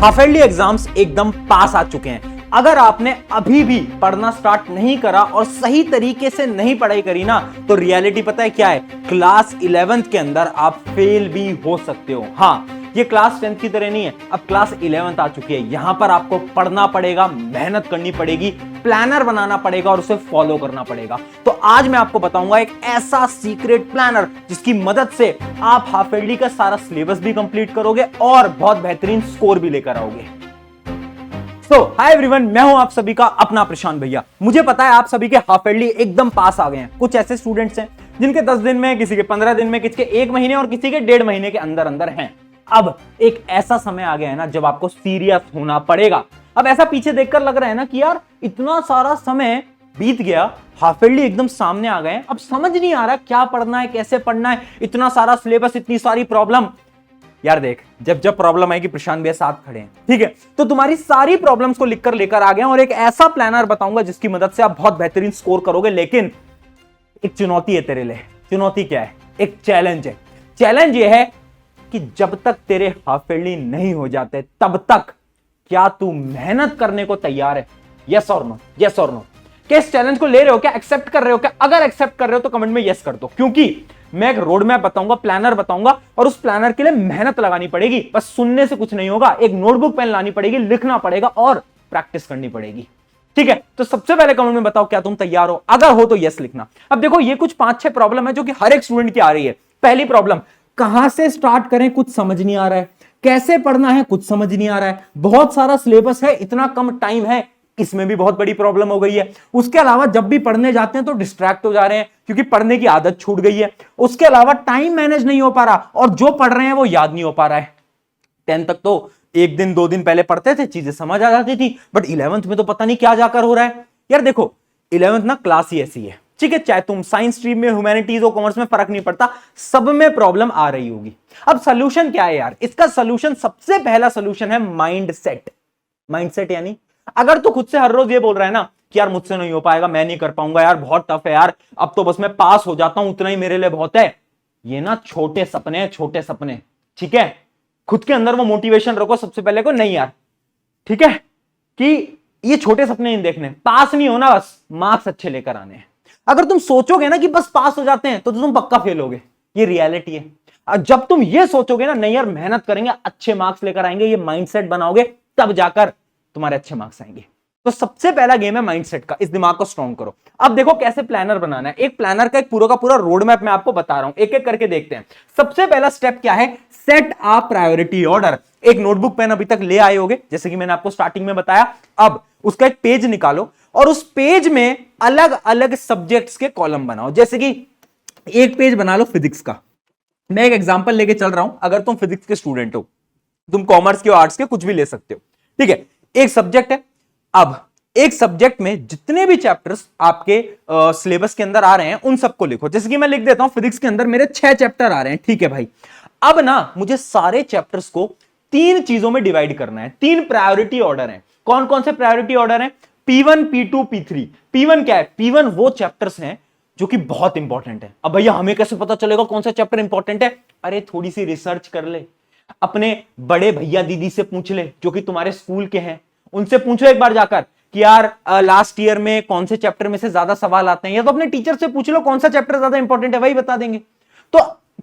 Half yearly exams एकदम पास आ चुके हैं। अगर आपने अभी भी पढ़ना स्टार्ट नहीं करा और सही तरीके से नहीं पढ़ाई करी ना, तो रियलिटी पता है क्या है? क्लास 11th के अंदर आप फेल भी हो सकते हो। हाँ, ये क्लास 10th की तरह नहीं है, अब क्लास 11th आ चुकी है। यहां पर आपको पढ़ना पड़ेगा, मेहनत करनी पड़ेगी, प्लानर बनाना पड़ेगा और उसे फॉलो करना पड़ेगा। तो आज मैं आपको बताऊंगा एक ऐसा सीक्रेट प्लानर जिसकी मदद से आप हाफ ईयरली का सारा सिलेबस भी कंप्लीट करोगे और बहुत बेहतरीन स्कोर भी लेकर आओगे। हाय एवरीवन, मैं हूं आप सभी का अपना प्रशांत भैया। मुझे पता है आप सभी के हाफ ईयरली एकदम पास आ गए हैं। कुछ ऐसे स्टूडेंट्स हैं जिनके 10 दिन में, किसी के 15 दिन में, किसी के 1 महीने और किसी के 1.5 महीने के अंदर अंदर हैं। अब एक ऐसा समय आ गया है ना जब आपको सीरियस होना पड़ेगा। अब ऐसा पीछे देखकर लग रहा है ना कि यार इतना सारा समय बीत गया, हाफ ईयरली एकदम सामने आ गए, अब समझ नहीं आ रहा क्या पढ़ना है, कैसे पढ़ना है, इतना सारा सिलेबस, इतनी सारी प्रॉब्लम। यार देख, जब जब प्रॉब्लम आएगी प्रशांत भैया साथ खड़े हैं, ठीक है? तो तुम्हारी सारी प्रॉब्लम्स को लिखकर लेकर आ गया और एक ऐसा प्लानर बताऊंगा जिसकी मदद से आप बहुत बेहतरीन स्कोर करोगे। लेकिन एक चुनौती है तेरे लिए। चुनौती क्या है? एक चैलेंज है। चैलेंज ये है कि जब तक तेरे हाफ ईयरली नहीं हो जाते तब तक क्या तू मेहनत करने को तैयार है? यस और नो, यस और नो। क्या इस चैलेंज को ले रहे हो? क्या एक्सेप्ट कर रहे हो? क्या अगर एक्सेप्ट कर रहे हो तो कमेंट में यस कर दो, क्योंकि मैं एक रोड मैप बताऊंगा, प्लानर बताऊंगा और उस प्लानर के लिए मेहनत लगानी पड़ेगी। बस सुनने से कुछ नहीं होगा, एक नोटबुक पेन लानी पड़ेगी, लिखना पड़ेगा और प्रैक्टिस करनी पड़ेगी। ठीक है? तो सबसे पहले कमेंट में बताओ क्या तुम तैयार हो? अगर हो तो यस लिखना। अब देखो, ये कुछ 5-6 प्रॉब्लम है जो कि हर एक स्टूडेंट की आ रही है। पहली प्रॉब्लम, कहां से स्टार्ट करें कुछ समझ नहीं आ रहा है, कैसे पढ़ना है कुछ समझ नहीं आ रहा है, बहुत सारा सिलेबस है, इतना कम टाइम है, इसमें भी बहुत बड़ी प्रॉब्लम हो गई है। उसके अलावा जब भी पढ़ने जाते हैं तो डिस्ट्रैक्ट हो जा रहे हैं क्योंकि पढ़ने की आदत छूट गई है। उसके अलावा टाइम मैनेज नहीं हो पा रहा और जो पढ़ रहे हैं वो याद नहीं हो पा रहा है। 10 तक तो 1 दिन 2 दिन पहले पढ़ते थे, चीजें समझ आ जाती थी, बट 11th में तो पता नहीं क्या जाकर हो रहा है। यार देखो, 11th ना क्लास ही ऐसी है, ठीक है? चाहे तुम साइंस स्ट्रीम में, ह्यूमैनिटीज हो, कॉमर्स में, फर्क नहीं पड़ता, सब में प्रॉब्लम आ रही होगी। अब सोल्यूशन क्या है यार? इसका सोल्यूशन, सबसे पहला सोल्यूशन है माइंड सेट। माइंड सेट यानी अगर तू खुद से हर रोज ये बोल रहा है ना कि यार मुझसे नहीं हो पाएगा, मैं नहीं कर पाऊंगा, यार बहुत टफ है, यार अब तो बस मैं पास हो जाता हूं, उतना ही मेरे लिए बहुत है। ये ना छोटे सपने हैं, छोटे सपने, ठीक है? खुद के अंदर वो मोटिवेशन रखो सबसे पहले को, नहीं यार, ठीक है, कि ये छोटे सपने नहीं देखने, पास नहीं होना, बस मार्क्स अच्छे लेकर आने हैं। अगर तुम सोचोगे ना कि बस पास हो जाते हैं तो तुम पक्का फेल होगे, ये रियलिटी है। और जब तुम ये सोचोगे ना, नहीं यार मेहनत करेंगे, अच्छे मार्क्स लेकर आएंगे, ये माइंडसेट बनाओगे, तब जाकर तुम्हारे अच्छे मार्क्स आएंगे। तो सबसे पहला गेम है माइंडसेट का, इस दिमाग को स्ट्रॉन्ग करो। अब देखो कैसे प्लानर बनाना है। एक प्लानर का एक पूरा का पूरा रोड मैप मैं आपको बता रहा हूं, एक एक करके देखते हैं। सबसे पहला स्टेप क्या है? Set a priority order. एक नोटबुक पेन अभी तक ले आए होगे, जैसे कि मैंने आपको स्टार्टिंग में बताया। अब उसका एक पेज निकालो और उस पेज में अलग अलग सब्जेक्ट्स के कॉलम बनाओ। जैसे कि एक पेज बना लो फिजिक्स का। मैं एक एग्जांपल लेके चल रहा हूं, अगर तुम फिजिक्स के स्टूडेंट हो, तुम कॉमर्स के, आर्ट्स के, कुछ भी ले सकते हो, ठीक है? एक सब्जेक्ट है। अब एक सब्जेक्ट में जितने भी चैप्टर्स आपके सिलेबस के अंदर आ रहे हैं उन सबको लिखो। जैसे कि मैं लिख देता हूं, फिजिक्स के अंदर मेरे 6 चैप्टर आ रहे हैं, ठीक है भाई? अब ना मुझे सारे चैप्टर्स को 3 चीजों में डिवाइड करना है। 3 प्रायोरिटी ऑर्डर हैं। कौन कौन से प्रायोरिटी ऑर्डर हैं? P1, P2, P3। P1 क्या है? P1 वो चैप्टर्स हैं जो कि बहुत इंपॉर्टेंट है। अब भैया हमें कैसे पता चलेगा कौन सा चैप्टर इंपॉर्टेंट है? अरे थोड़ी सी रिसर्च कर ले, अपने बड़े भैया दीदी से पूछ ले जो कि तुम्हारे स्कूल के हैं, उनसे पूछो एक बार जाकर कि यार लास्ट ईयर में कौन से चैप्टर में से ज्यादा सवाल आते हैं, या तो अपने टीचर से पूछ लो कौन सा चैप्टर ज्यादा इंपॉर्टेंट है, वही बता देंगे। तो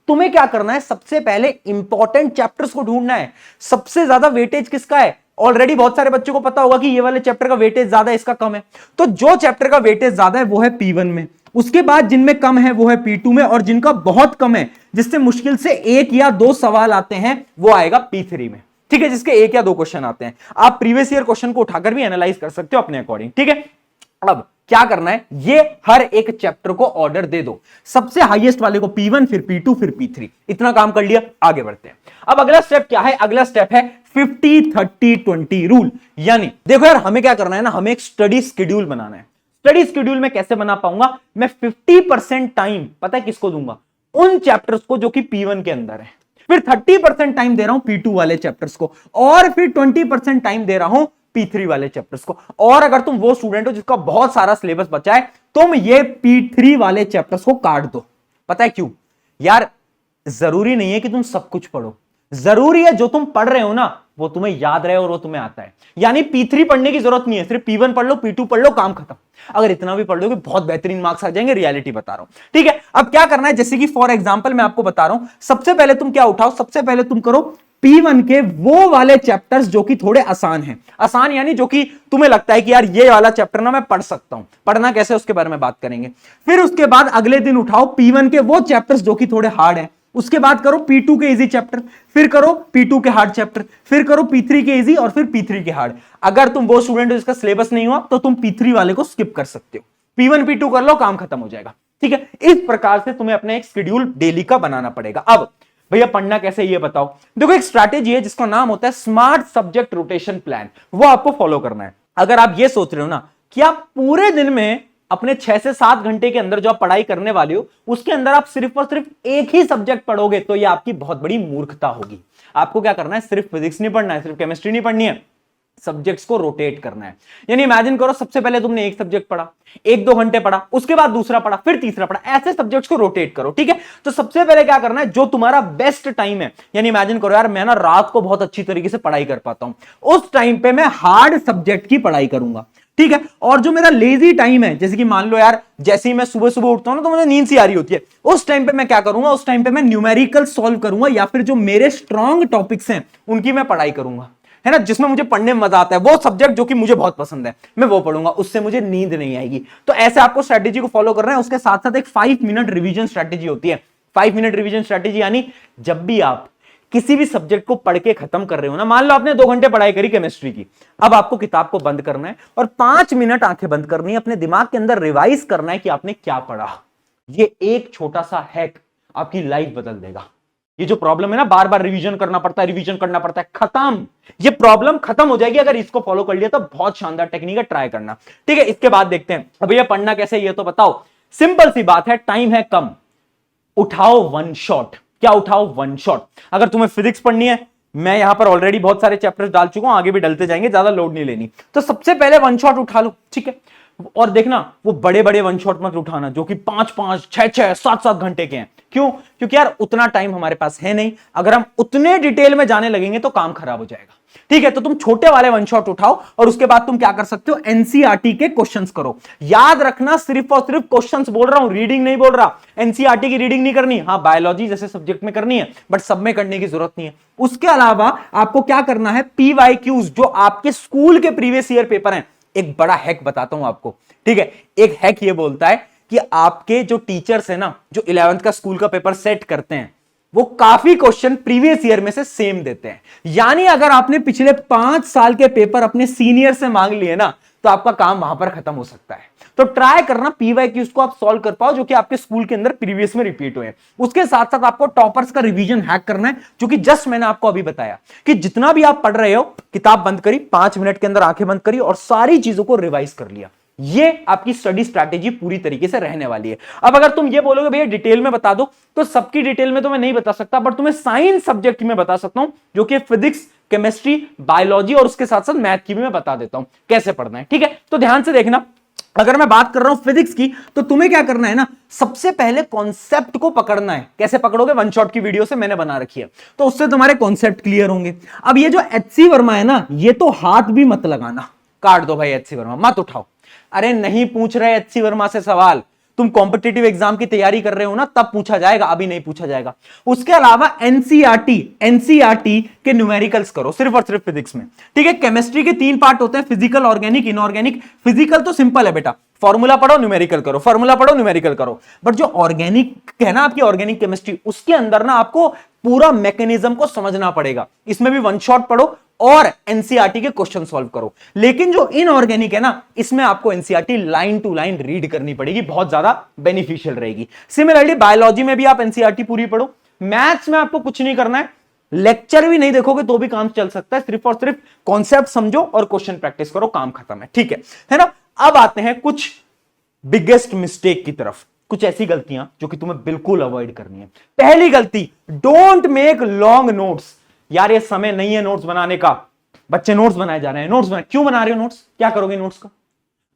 तुम्हें क्या करना है? सबसे पहले इंपॉर्टेंट चैप्टर्स को ढूंढना है। सबसे ज्यादा वेटेज किसका है? ऑलरेडी बहुत सारे बच्चों को पता होगा कि ये वाले चैप्टर का वेटेज ज्यादा है, इसका कम है। तो जो चैप्टर का वेटेज ज्यादा है वो है P1 में, उसके बाद जिनमें कम है वो है P2 में, और जिनका बहुत कम है, जिससे मुश्किल से 1 या 2 सवाल आते हैं, वो आएगा P3 में, ठीक है? जिसके 1 या 2 क्वेश्चन आते हैं। आप प्रीवियस ईयर क्वेश्चन को उठाकर भी एनालाइज कर सकते हो अपने अकॉर्डिंग, ठीक है? अब क्या करना है? ये हर एक चैप्टर को ऑर्डर दे दो, सबसे हाईएस्ट वाले को P1, फिर P2, फिर P3। इतना काम कर लिया, आगे बढ़ते हैं। अब अगला स्टेप क्या है? अगला स्टेप है 50-30-20 रूल। यानी देखो यार, हमें क्या करना है ना, हमें एक स्टडी शेड्यूल बनाना है। स्टडी शेड्यूल में कैसे बना पाऊंगा? मैं 50% टाइम पता है किसको दूंगा? उन चैप्टर्स को जो कि P1 के अंदर है, फिर 30% टाइम दे रहा हूं P2 वाले चैप्टर्स को, और फिर 20% टाइम दे रहा हूं P3 वाले चैप्टर्स को। और अगर तुम वो स्टूडेंट हो जिसका बहुत सारा सिलेबस बचा है, तुम ये P3 वाले चैप्टर्स को काट दो। पता है क्यों? यार जरूरी नहीं है कि तुम सब कुछ पढ़ो, जरूरी है जो तुम पढ़ रहे हो ना वो तुम्हें याद रहे और वो तुम्हें आता है। यानी P3 पढ़ने की जरूरत नहीं है, सिर्फ P1 पढ़ लो, P2 पढ़ लो, काम खत्म। अगर इतना भी पढ़ लोगे बहुत बेहतरीन मार्क्स आ जाएंगे, रियलिटी बता रहा हूं। ठीक है, अब क्या करना है, जैसे कि फॉर एग्जांपल मैं आपको बता रहा हूं, सबसे पहले तुम क्या उठाओ, सबसे पहले तुम करो P1 के वो वाले चैप्टर्स जो कि थोड़े आसान हैं। आसान यानी जो कि तुम्हें लगता है कि यार ये वाला चैप्टर ना मैं पढ़ सकता हूं। पढ़ना कैसे उसके बारे में बात करेंगे। फिर उसके बाद अगले दिन उठाओ P1 के वो चैप्टर्स जो कि थोड़े हार्ड हैं। उसके बाद करो P2 के इजी चैप्टर, फिर करो P2 के हार्ड चैप्टर, फिर करो P3 के इजी और फिर P3 के हार्ड। अगर तुम वो स्टूडेंट हो जिसका सिलेबस नहीं हुआ तो तुम P3 वाले को स्किप कर सकते हो, P1 P2 कर लो, काम खत्म हो जाएगा। ठीक है, इस प्रकार से तुम्हें अपना एक शेड्यूल डेली का बनाना पड़ेगा। अब भैया पढ़ना कैसे ये बताओ। देखो एक स्ट्रैटेजी है जिसका नाम होता है स्मार्ट सब्जेक्ट रोटेशन प्लान, वो आपको फॉलो करना है। अगर आप ये सोच रहे हो ना कि आप पूरे दिन में अपने 6 से 7 घंटे के अंदर जो आप पढ़ाई करने वाले हो उसके अंदर आप सिर्फ और सिर्फ एक ही सब्जेक्ट पढ़ोगे तो ये आपकी बहुत बड़ी मूर्खता होगी। आपको क्या करना है, सिर्फ फिजिक्स नहीं पढ़ना है, सिर्फ केमिस्ट्री नहीं पढ़नी है, सब्जेक्ट्स को रोटेट करना है। यानी इमेजिन करो सबसे पहले तुमने एक सब्जेक्ट पढ़ा, 1-2 घंटे पढ़ा, उसके बाद दूसरा पढ़ा, फिर तीसरा पढ़ा, ऐसे सब्जेक्ट्स को रोटेट करो। ठीक है, तो सबसे पहले क्या करना है, जो तुम्हारा बेस्ट टाइम है, यानी इमेजिन करो यार मैं ना रात को बहुत अच्छी तरीके से पढ़ाई कर पाता हूं, उस टाइम पे मैं हार्ड सब्जेक्ट की पढ़ाई करूंगा। ठीक है, और जो मेरा लेजी टाइम है, जैसे कि मान लो यार जैसे ही मैं सुबह सुबह उठता हूं ना तो मुझे नींद सी आ रही होती है, उस टाइम पे मैं क्या करूंगा, उस टाइम पे मैं न्यूमेरिकल सॉल्व करूंगा या फिर जो मेरे स्ट्रॉन्ग टॉपिक्स हैं उनकी मैं पढ़ाई करूंगा, है ना, जिसमें मुझे पढ़ने में मजा आता है, वो सब्जेक्ट जो कि मुझे बहुत पसंद है मैं वो पढ़ूंगा, उससे मुझे नींद नहीं आएगी। तो ऐसे आपको स्ट्रेटेजी को फॉलो करना है। उसके साथ साथ एक 5 मिनट रिवीजन स्ट्रेटेजी होती है। 5 मिनट रिवीजन स्ट्रेटेजी यानी जब भी आप किसी भी सब्जेक्ट को पढ़ के खत्म कर रहे हो ना, मान लो आपने 2 घंटे पढ़ाई करी केमिस्ट्री की, अब आपको किताब को बंद करना है और 5 मिनट आंखें बंद करनी है, अपने दिमाग के अंदर रिवाइज करना है कि आपने क्या पढ़ा। ये एक छोटा सा हैक आपकी लाइफ बदल देगा। ये जो प्रॉब्लम है ना, बार बार रिवीजन करना पड़ता है, रिवीजन करना पड़ता है, खत्म, ये प्रॉब्लम खत्म हो जाएगी अगर इसको फॉलो कर लिया तो। बहुत शानदार टेक्निक है, ट्राई करना। ठीक है, इसके बाद देखते हैं अब ये पढ़ना कैसे, ये तो बताओ। सिंपल सी बात है, टाइम है कम, उठाओ वन शॉट। क्या उठाओ, वन शॉट। अगर तुम्हें फिजिक्स पढ़नी है, मैं यहां पर ऑलरेडी बहुत सारे चैप्टर्स डाल चुका हूं, आगे भी डलते जाएंगे, ज्यादा लोड नहीं लेनी, तो सबसे पहले वन शॉट उठा लो। ठीक है, और देखना वो बड़े बड़े वन शॉट मत उठाना जो कि 5-5, 6-6, 7-7 घंटे के हैं। क्यों? क्योंकि यार उतना टाइम हमारे पास है नहीं, अगर हम उतने डिटेल में जाने लगेंगे तो काम खराब हो जाएगा। ठीक है, तो तुम छोटे वाले वन शॉट उठाओ और उसके बाद तुम क्या कर सकते हो, एनसीईआरटी के क्वेश्चंस करो। याद रखना, सिर्फ और सिर्फ क्वेश्चंस बोल रहा हूं, रीडिंग नहीं बोल रहा। एनसीईआरटी की रीडिंग नहीं करनी, हाँ बायोलॉजी जैसे सब्जेक्ट में करनी है, बट सब में करने की जरूरत नहीं है। उसके अलावा आपको क्या करना है, पीवाईक्यूज जो आपके स्कूल के प्रीवियस ईयर पेपर हैं। एक बड़ा हैक बताता हूं आपको। ठीक है, एक हैक ये बोलता है कि आपके जो टीचर्स है ना, जो 11th का स्कूल का पेपर सेट करते हैं, वो काफी क्वेश्चन प्रीवियस ईयर में से सेम देते हैं। यानी अगर आपने पिछले 5 साल के पेपर अपने सीनियर से मांग लिए ना तो आपका काम वहां पर खत्म हो सकता है। तो ट्राई करना पीवाईक्यूज को आप सॉल्व कर पाओ जो कि आपके स्कूल के अंदर प्रीवियस में रिपीट हुए हैं। उसके साथ साथ आपको टॉपर्स का रिवीजन हैक करना है, जो कि जस्ट मैंने आपको अभी बताया कि जितना भी आप पढ़ रहे हो, किताब बंद करी, 5 मिनट के अंदर आंखें बंद करी और सारी चीजों को रिवाइज कर लिया। ये आपकी स्टडी स्ट्रैटेजी पूरी तरीके से रहने वाली है। अब अगर तुम ये बोलोगे भैया डिटेल में बता दो, तो सबकी डिटेल में तो मैं नहीं बता सकता, बट तुम्हें साइंस सब्जेक्ट में बता सकता हूं, जो कि फिजिक्स, केमिस्ट्री, बायोलॉजी और उसके साथ साथ मैथ की भी मैं बता देता हूं कैसे पढ़ना है। ठीक है, तो ध्यान से देखना। अगर मैं बात कर रहा हूं फिजिक्स की, तो तुम्हें क्या करना है ना, सबसे पहले कॉन्सेप्ट को पकड़ना है। कैसे पकड़ोगे, वन शॉट की वीडियो से मैंने बना रखी है, तो उससे तुम्हारे कॉन्सेप्ट क्लियर होंगे। अब ये जो एचसी वर्मा है ना, ये तो हाथ भी मत लगाना, काट दो भाई, एचसी वर्मा मत उठाओ। अरे नहीं पूछ रहे एचसी वर्मा से सवाल, तुम कॉम्पिटिटिव एग्जाम की तैयारी कर रहे हो ना, तब पूछा जाएगा, अभी नहीं पूछा जाएगा। उसके अलावा एनसीईआरटी के न्यूमेरिकल्स करो, सिर्फ और सिर्फ फिजिक्स में। ठीक है, केमिस्ट्री के 3 पार्ट होते हैं, फिजिकल, ऑर्गेनिक, इनऑर्गेनिक। फिजिकल तो सिंपल है बेटा, फॉर्मूला पढ़ो न्यूमेरिकल करो, फॉर्मूला पढ़ो न्यूमेरिकल करो। बट जो ऑर्गेनिक है ना आपकी ऑर्गेनिक केमिस्ट्री, उसके अंदर ना आपको पूरा मैकेनिज्म को समझना पड़ेगा। इसमें भी वन शॉट पढ़ो और एनसीईआरटी के क्वेश्चन सॉल्व करो। लेकिन जो इनऑर्गेनिक है ना, इसमें आपको NCERT line to line read करनी पड़ेगी, बहुत ज्यादा बेनिफिशियल रहेगी। सिमिलरली बायोलॉजी में भी आप एनसीईआरटी पूरी पढ़ो। मैथ्स में आपको कुछ नहीं करना है, लेक्चर भी नहीं देखोगे तो भी काम चल सकता है, सिर्फ और सिर्फ कॉन्सेप्ट समझो और क्वेश्चन प्रैक्टिस करो, काम खत्म है। ठीक है ना। अब आते हैं कुछ बिगेस्ट मिस्टेक की तरफ, कुछ ऐसी गलतियां जो कि तुम्हें बिल्कुल अवॉइड करनी है। पहली गलती, डोंट मेक लॉन्ग नोट्स। यार ये समय नहीं है नोट्स बनाने का, बच्चे नोट्स बनाए जा रहे हैं। नोट्स क्यों बना रहे हो नोट्स, क्या करोगे नोट्स का?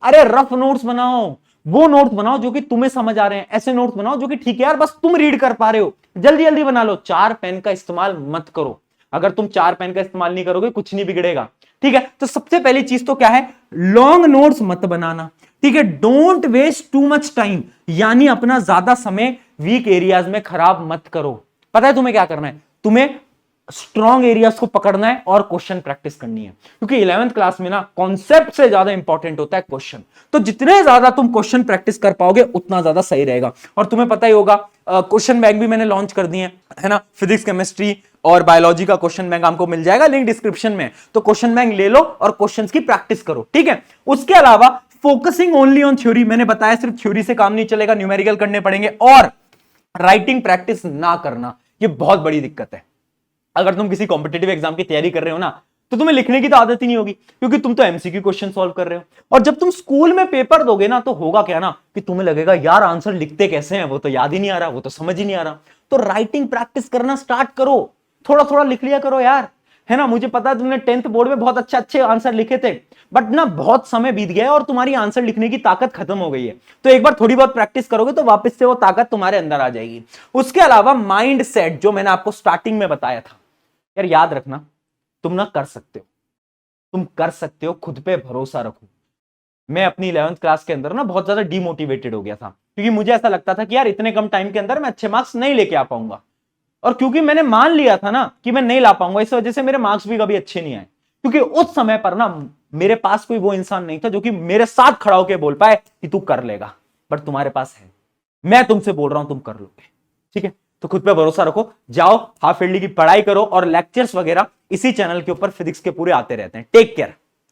अरे रफ नोट्स बनाओ, वो नोट्स बनाओ जो कि तुम्हें समझ आ रहे हैं। ऐसे नोट्स बनाओ जो कि ठीक है यार बस तुम रीड कर पा रहे हो, जल्दी जल्दी बना लो। 4 पेन का इस्तेमाल मत करो। अगर तुम 4 पेन का इस्तेमाल नहीं करोगे कुछ नहीं बिगड़ेगा, ठीक है। तो सबसे पहली चीज तो क्या है, लॉन्ग नोट्स मत बनाना, ठीक है। Don't waste too much time, यानी अपना ज्यादा समय वीक एरियाज में खराब मत करो। पता है तुम्हें क्या करना है, तुम्हें स्ट्रॉन्ग एरियाज को पकड़ना है और क्वेश्चन प्रैक्टिस करनी है, क्योंकि 11th क्लास में ना कॉन्सेप्ट से ज्यादा इंपॉर्टेंट होता है क्वेश्चन। तो जितने ज्यादा तुम क्वेश्चन प्रैक्टिस कर पाओगे उतना ज्यादा सही रहेगा। और तुम्हें पता ही होगा क्वेश्चन बैंक भी मैंने लॉन्च कर दिए है ना, फिजिक्स केमिस्ट्री और बायोलॉजी का क्वेश्चन बैंक आपको मिल जाएगा, लिंक डिस्क्रिप्शन में। तो क्वेश्चन बैंक ले लो और क्वेश्चंस की प्रैक्टिस करो, ठीक है। उसके अलावा फोकसिंग ओनली ऑन थ्योरी, मैंने बताया सिर्फ थ्योरी से काम नहीं चलेगा, न्यूमेरिकल करने पड़ेंगे। और राइटिंग प्रैक्टिस ना करना, ये बहुत बड़ी दिक्कत है। अगर तुम किसी कॉम्पिटिटिव एग्जाम की तैयारी कर रहे हो ना, तो तुम्हें लिखने की तो आदत ही नहीं होगी, क्योंकि तुम तो एमसीक्यू क्वेश्चन सॉल्व कर रहे हो। और जब तुम स्कूल में पेपर दोगे ना, तो होगा क्या ना कि तुम्हें लगेगा यार आंसर लिखते कैसे हैं, वो तो याद ही नहीं आ रहा, वो तो समझ ही नहीं आ रहा। तो राइटिंग प्रैक्टिस करना स्टार्ट करो, थोड़ा थोड़ा लिख लिया करो यार, है ना। मुझे पता है तुमने 10th बोर्ड में बहुत अच्छे आंसर लिखे थे, बट ना बहुत समय बीत गया है और तुम्हारी आंसर लिखने की ताकत खत्म हो गई है। तो एक बार थोड़ी बहुत प्रैक्टिस करोगे तो वापस से वो ताकत तुम्हारे अंदर आ जाएगी। उसके अलावा माइंड सेट, जो मैंने आपको स्टार्टिंग में बताया था यार, याद रखना, तुम ना कर सकते हो, तुम कर सकते हो, खुद पे भरोसा रखो। मैं अपनी 11th क्लास के अंदर ना बहुत ज्यादा डिमोटिवेटेड हो गया था, क्योंकि मुझे ऐसा लगता था कि यार इतने कम टाइम के अंदर मैं अच्छे मार्क्स नहीं लेके आ पाऊंगा। और क्योंकि मैंने मान लिया था ना कि मैं नहीं ला पाऊंगा, इस वजह से मेरे मार्क्स भी कभी अच्छे नहीं आए। क्योंकि उस समय पर ना मेरे पास कोई वो इंसान नहीं था जो कि मेरे साथ खड़ा होकर बोल पाए कि तू कर लेगा, बट तुम्हारे पास है। मैं तुमसे बोल रहा हूं तुम कर लोगे, ठीक है। तो खुद पे भरोसा रखो, जाओ हाफ ईयरली की पढ़ाई करो, और लेक्चर्स वगैरह इसी चैनल के ऊपर फिजिक्स के पूरे आते रहते हैं। Take care.